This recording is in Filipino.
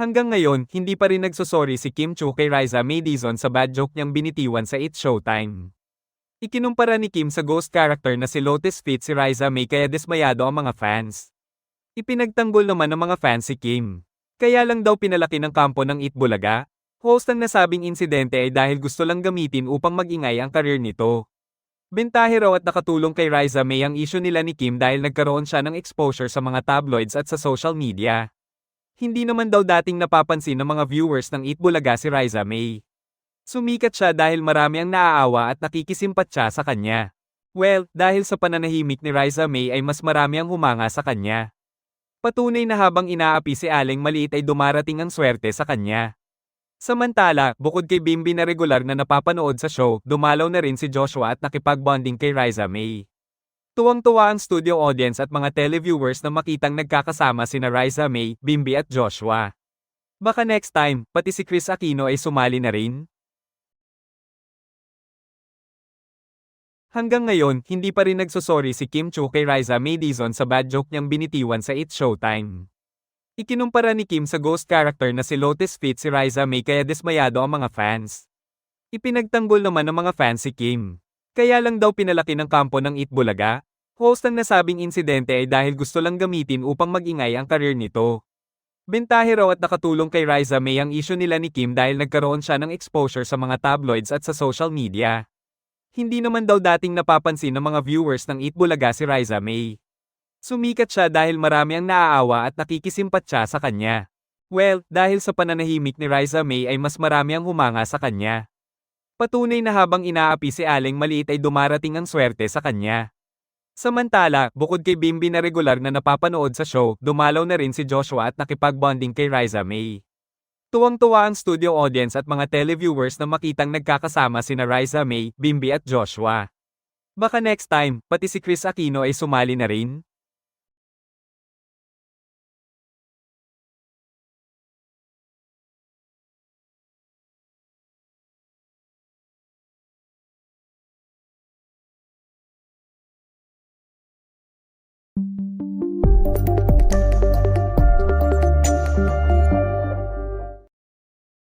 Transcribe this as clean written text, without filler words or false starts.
Hanggang ngayon, hindi pa rin nagsosorry si Kim Chu kay Riza Madison sa bad joke niyang binitiwan sa It's Showtime. Ikinumpara ni Kim sa ghost character na si Lotus Fit si Riza May kaya dismayado ang mga fans. Ipinagtanggol naman ng mga fans si Kim. Kaya lang daw pinalaki ng kampo ng Itbulaga. Host ang nasabing insidente ay dahil gusto lang gamitin upang magingay ang karir nito. Bentahe raw at nakatulong kay Riza May ang issue nila ni Kim dahil nagkaroon siya ng exposure sa mga tabloids at sa social media. Hindi naman daw dating napapansin ng mga viewers ng Itbulaga si Riza May. Sumikat siya dahil marami ang naaawa at nakikisimpatya sa kanya. Well, dahil sa pananahimik ni Riza May ay mas marami ang humanga sa kanya. Patunay na habang inaapi si Aling Maliit ay dumarating ang swerte sa kanya. Samantala, bukod kay Bimbi na regular na napapanood sa show, dumalaw na rin si Joshua at nakipag-bonding kay Riza May. Tuwang-tuwa ang studio audience at mga televiewers na makitang nagkakasama sina Riza May, Bimbi at Joshua. Baka next time, pati si Chris Aquino ay sumali na rin? Hanggang ngayon, hindi pa rin nagsosorry si Kim Chu kay Riza Madison sa bad joke niyang binitiwan sa It's Showtime. Ikinumpara ni Kim sa ghost character na si Lotus Fit si Riza May kaya dismayado ang mga fans. Ipinagtanggol naman ng mga fans si Kim. Kaya lang daw pinalaki ng kampo ng Itbulaga. Host ang nasabing insidente ay dahil gusto lang gamitin upang magingay ang karir nito. Bentahe raw at nakatulong kay Riza May ang issue nila ni Kim dahil nagkaroon siya ng exposure sa mga tabloids at sa social media. Hindi naman daw dating napapansin ng mga viewers ng Itbulaga si Riza May. Sumikat siya dahil marami ang naaawa at nakikisimpatya sa kanya. Well, dahil sa pananahimik ni Riza May ay mas marami ang humanga sa kanya. Patunay na habang inaapi si Aling Maliit ay dumarating ang swerte sa kanya. Samantala, bukod kay Bimbi na regular na napapanood sa show, dumalaw na rin si Joshua at nakipag-bonding kay Riza May. Tuwang-tuwa ang studio audience at mga televiewers na makitang nagkakasama sina Riza May, Bimbi at Joshua. Baka next time, pati si Chris Aquino ay sumali na rin?